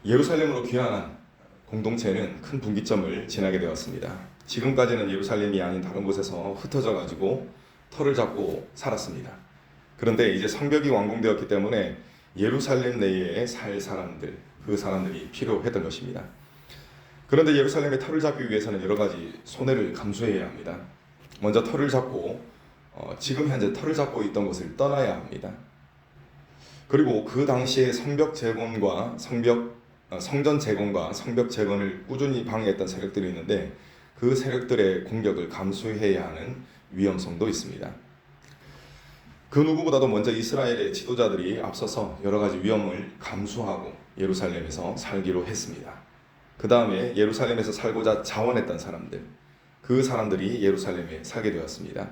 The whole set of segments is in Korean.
예루살렘으로 귀환한 공동체는 큰 분기점을 지나게 되었습니다. 지금까지는 예루살렘이 아닌 다른 곳에서 흩어져 가지고 터를 잡고 살았습니다. 그런데 이제 성벽이 완공되었기 때문에 예루살렘 내에 살 사람들, 그 사람들이 필요했던 것입니다. 그런데 예루살렘에 터를 잡기 위해서는 여러 가지 손해를 감수해야 합니다. 먼저 터를 잡고 지금 현재 터를 잡고 있던 곳을 떠나야 합니다. 그리고 그 당시에 성벽 재건과 성전 재건과 성벽 재건을 꾸준히 방해했던 세력들이 있는데 그 세력들의 공격을 감수해야 하는 위험성도 있습니다. 그 누구보다도 먼저 이스라엘의 지도자들이 앞서서 여러 가지 위험을 감수하고 예루살렘에서 살기로 했습니다. 그 다음에 예루살렘에서 살고자 자원했던 사람들, 그 사람들이 예루살렘에 살게 되었습니다.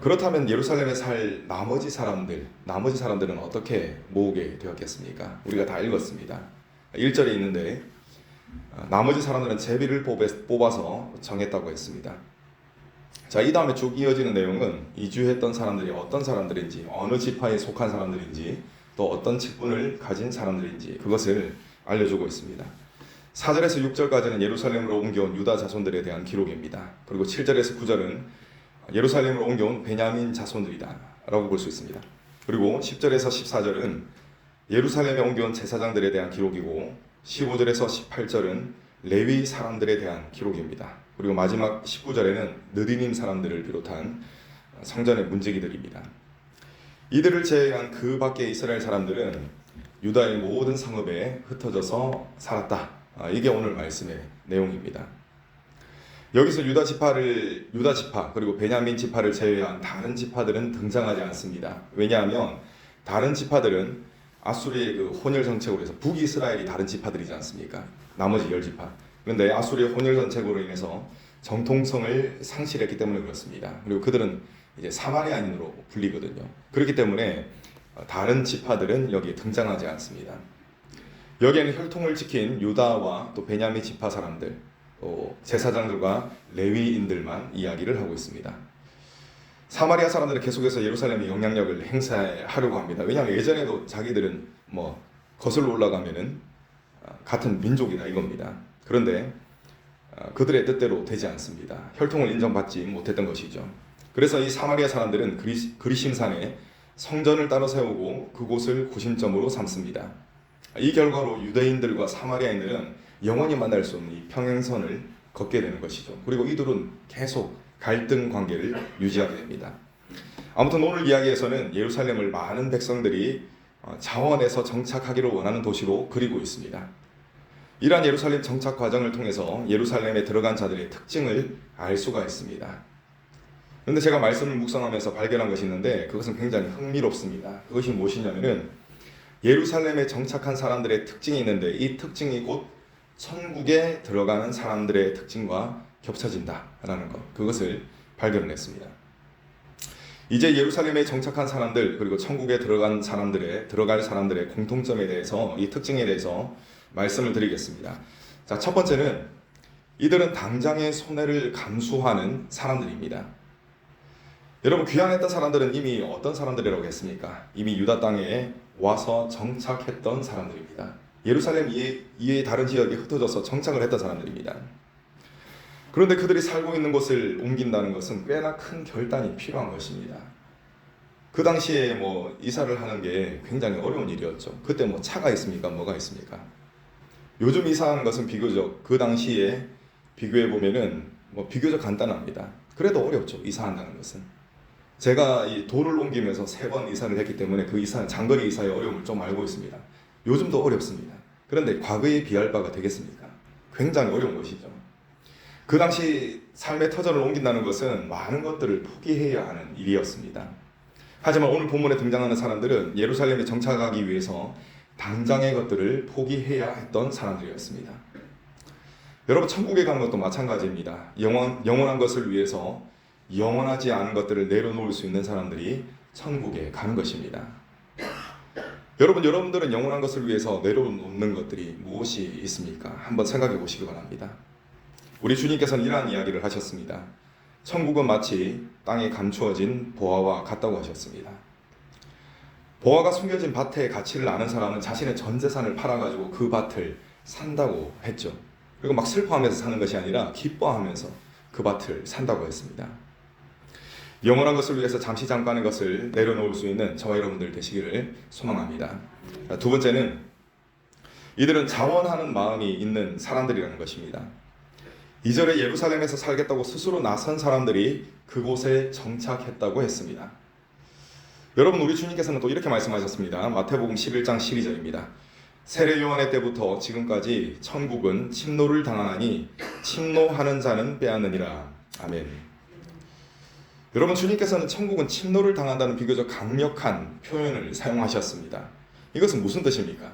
그렇다면 예루살렘에 살 나머지 사람들은 어떻게 모으게 되었겠습니까? 우리가 다 읽었습니다. 1절에 있는데 나머지 사람들은 제비를 뽑아서 정했다고 했습니다. 자, 이 다음에 쭉 이어지는 내용은 이주했던 사람들이 어떤 사람들인지, 어느 지파에 속한 사람들인지, 또 어떤 직분을 가진 사람들인지 그것을 알려주고 있습니다. 4절에서 6절까지는 예루살렘으로 옮겨온 유다 자손들에 대한 기록입니다. 그리고 7절에서 9절은 예루살렘으로 옮겨온 베냐민 자손들이다 라고 볼 수 있습니다. 그리고 10절에서 14절은 예루살렘에 옮겨온 제사장들에 대한 기록이고 15절에서 18절은 레위 사람들에 대한 기록입니다. 그리고 마지막 19절에는 느디님 사람들을 비롯한 성전의 문지기들입니다. 이들을 제외한 그 밖의 이스라엘 사람들은 유다의 모든 성읍에 흩어져서 살았다. 이게 오늘 말씀의 내용입니다. 여기서 유다 지파 그리고 베냐민 지파를 제외한 다른 지파들은 등장하지 않습니다. 왜냐하면 다른 지파들은 아수리의 그 혼혈 정책으로 해서 북이스라엘이 다른 지파들이지 않습니까? 나머지 10지파. 그런데 아수리의 혼혈 정책으로 인해서 정통성을 상실했기 때문에 그렇습니다. 그리고 그들은 이제 사마리아인으로 불리거든요. 그렇기 때문에 다른 지파들은 여기에 등장하지 않습니다. 여기에는 혈통을 지킨 유다와 또 베냐민 지파 사람들, 또 제사장들과 레위인들만 이야기를 하고 있습니다. 사마리아 사람들은 계속해서 예루살렘의 영향력을 행사하려고 합니다. 왜냐하면 예전에도 자기들은 거슬러 올라가면은 같은 민족이다 이겁니다. 그런데 그들의 뜻대로 되지 않습니다. 혈통을 인정받지 못했던 것이죠. 그래서 이 사마리아 사람들은 그리심산에 성전을 따로 세우고 그곳을 구심점으로 삼습니다. 이 결과로 유대인들과 사마리아인들은 영원히 만날 수 없는 이 평행선을 걷게 되는 것이죠. 그리고 이들은 계속 갈등 관계를 유지하게 됩니다. 아무튼 오늘 이야기에서는 예루살렘을 많은 백성들이 자원해서 정착하기를 원하는 도시로 그리고 있습니다. 이러한 예루살렘 정착 과정을 통해서 예루살렘에 들어간 자들의 특징을 알 수가 있습니다. 그런데 제가 말씀을 묵상하면서 발견한 것이 있는데 그것은 굉장히 흥미롭습니다. 그것이 무엇이냐면은 예루살렘에 정착한 사람들의 특징이 있는데 이 특징이 곧 천국에 들어가는 사람들의 특징과 겹쳐진다라는 것, 그것을 발견했습니다. 이제 예루살렘에 정착한 사람들 그리고 천국에 들어갈 사람들의 공통점에 대해서 이 특징에 대해서 말씀을 드리겠습니다. 자, 첫 번째는 이들은 당장의 손해를 감수하는 사람들입니다. 여러분, 귀환했던 사람들은 이미 어떤 사람들이라고 했습니까? 이미 유다 땅에 와서 정착했던 사람들입니다. 예루살렘 이외의 다른 지역에 흩어져서 정착을 했던 사람들입니다. 그런데 그들이 살고 있는 곳을 옮긴다는 것은 꽤나 큰 결단이 필요한 것입니다. 그 당시에 이사를 하는 게 굉장히 어려운 일이었죠. 그때 차가 있습니까? 뭐가 있습니까? 요즘 이사하는 것은 비교적 그 당시에 비교해 보면은 비교적 간단합니다. 그래도 어렵죠. 이사한다는 것은. 제가 이 도를 옮기면서 3번 이사를 했기 때문에 그 장거리 이사의 어려움을 좀 알고 있습니다. 요즘도 어렵습니다. 그런데 과거에 비할 바가 되겠습니까? 굉장히 어려운 것이죠. 그 당시 삶의 터전을 옮긴다는 것은 많은 것들을 포기해야 하는 일이었습니다. 하지만 오늘 본문에 등장하는 사람들은 예루살렘에 정착하기 위해서 당장의 것들을 포기해야 했던 사람들이었습니다. 여러분, 천국에 가는 것도 마찬가지입니다. 영원한 것을 위해서 영원하지 않은 것들을 내려놓을 수 있는 사람들이 천국에 가는 것입니다. 여러분들은 영원한 것을 위해서 내려놓는 것들이 무엇이 있습니까? 한번 생각해 보시기 바랍니다. 우리 주님께서는 이러한 이야기를 하셨습니다. 천국은 마치 땅에 감추어진 보화와 같다고 하셨습니다. 보화가 숨겨진 밭의 가치를 아는 사람은 자신의 전 재산을 팔아가지고 그 밭을 산다고 했죠. 그리고 막 슬퍼하면서 사는 것이 아니라 기뻐하면서 그 밭을 산다고 했습니다. 영원한 것을 위해서 잠시 잠깐의 것을 내려놓을 수 있는 저와 여러분들 되시기를 소망합니다. 두 번째는 이들은 자원하는 마음이 있는 사람들이라는 것입니다. 2절에 예루살렘에서 살겠다고 스스로 나선 사람들이 그곳에 정착했다고 했습니다. 여러분, 우리 주님께서는 또 이렇게 말씀하셨습니다. 마태복음 11장 12절입니다. 세례 요한의 때부터 지금까지 천국은 침노를 당하나니 침노하는 자는 빼앗느니라. 아멘. 여러분, 주님께서는 천국은 침노를 당한다는 비교적 강력한 표현을 사용하셨습니다. 이것은 무슨 뜻입니까?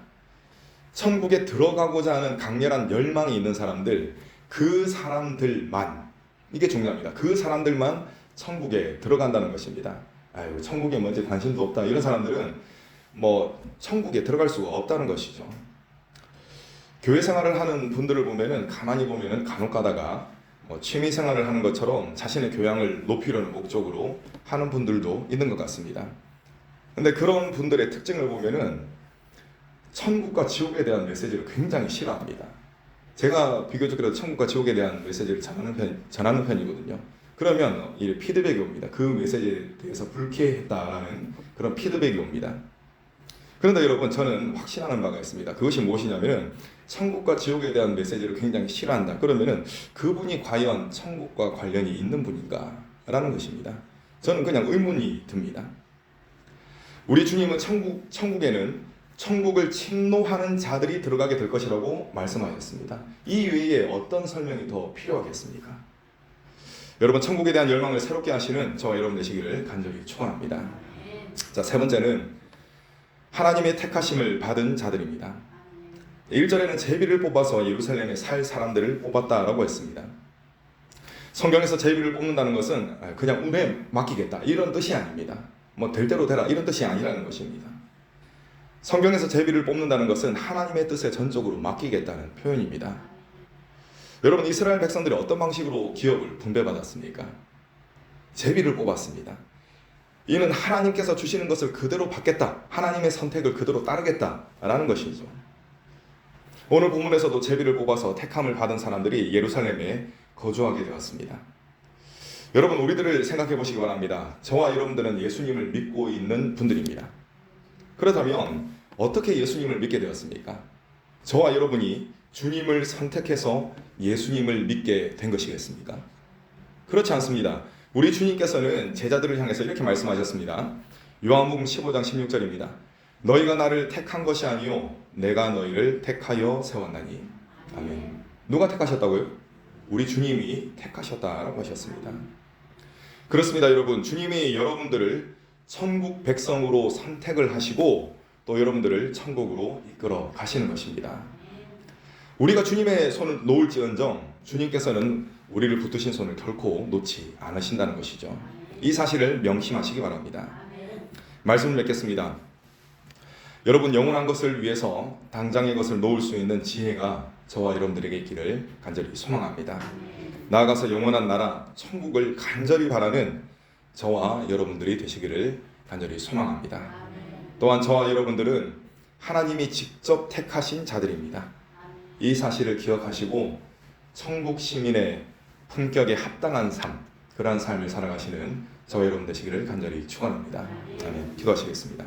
천국에 들어가고자 하는 강렬한 열망이 있는 사람들, 그 사람들만, 이게 중요합니다. 그 사람들만 천국에 들어간다는 것입니다. 아유, 천국에 뭔지 관심도 없다, 이런 사람들은 천국에 들어갈 수가 없다는 것이죠. 교회 생활을 하는 분들을 보면은 가만히 보면은 간혹 가다가 취미 생활을 하는 것처럼 자신의 교양을 높이려는 목적으로 하는 분들도 있는 것 같습니다. 근데 그런 분들의 특징을 보면은 천국과 지옥에 대한 메시지를 굉장히 싫어합니다. 제가 비교적 그래도 천국과 지옥에 대한 메시지를 전하는 편이거든요. 그러면 이 피드백이 옵니다. 그 메시지에 대해서 불쾌했다라는 그런 피드백이 옵니다. 그런데 여러분, 저는 확신하는 바가 있습니다. 그것이 무엇이냐면은 천국과 지옥에 대한 메시지를 굉장히 싫어한다. 그러면은 그분이 과연 천국과 관련이 있는 분인가? 라는 것입니다. 저는 그냥 의문이 듭니다. 우리 주님은 천국에는 천국을 침노하는 자들이 들어가게 될 것이라고 말씀하셨습니다. 이 외에 어떤 설명이 더 필요하겠습니까? 여러분, 천국에 대한 열망을 새롭게 하시는 저와 여러분 되시기를 간절히 축원합니다. 자, 세 번째는 하나님의 택하심을 받은 자들입니다. 1절에는 제비를 뽑아서 예루살렘에 살 사람들을 뽑았다라고 했습니다. 성경에서 제비를 뽑는다는 것은 그냥 운에 맡기겠다, 이런 뜻이 아닙니다. 될 대로 되라, 이런 뜻이 아니라는 것입니다. 성경에서 제비를 뽑는다는 것은 하나님의 뜻에 전적으로 맡기겠다는 표현입니다. 여러분, 이스라엘 백성들이 어떤 방식으로 기업을 분배받았습니까? 제비를 뽑았습니다. 이는 하나님께서 주시는 것을 그대로 받겠다, 하나님의 선택을 그대로 따르겠다라는 것이죠. 오늘 본문에서도 제비를 뽑아서 택함을 받은 사람들이 예루살렘에 거주하게 되었습니다. 여러분, 우리들을 생각해 보시기 바랍니다. 저와 여러분들은 예수님을 믿고 있는 분들입니다. 그렇다면 어떻게 예수님을 믿게 되었습니까? 저와 여러분이 주님을 선택해서 예수님을 믿게 된 것이겠습니까? 그렇지 않습니다. 우리 주님께서는 제자들을 향해서 이렇게 말씀하셨습니다. 요한복음 15장 16절입니다. 너희가 나를 택한 것이 아니요 내가 너희를 택하여 세웠나니. 아멘. 누가 택하셨다고요? 우리 주님이 택하셨다라고 하셨습니다. 그렇습니다. 여러분, 주님이 여러분들을 천국 백성으로 선택을 하시고 또 여러분들을 천국으로 이끌어 가시는 것입니다. 우리가 주님의 손을 놓을지언정 주님께서는 우리를 붙드신 손을 결코 놓지 않으신다는 것이죠. 이 사실을 명심하시기 바랍니다. 말씀을 맺겠습니다. 여러분, 영원한 것을 위해서 당장의 것을 놓을 수 있는 지혜가 저와 여러분들에게 있기를 간절히 소망합니다. 나아가서 영원한 나라 천국을 간절히 바라는 저와 여러분들이 되시기를 간절히 소망합니다. 또한 저와 여러분들은 하나님이 직접 택하신 자들입니다. 이 사실을 기억하시고 천국 시민의 품격에 합당한 삶, 그러한 삶을 살아가시는 저와 여러분 되시기를 간절히 축원합니다. 아멘. 기도하시겠습니다.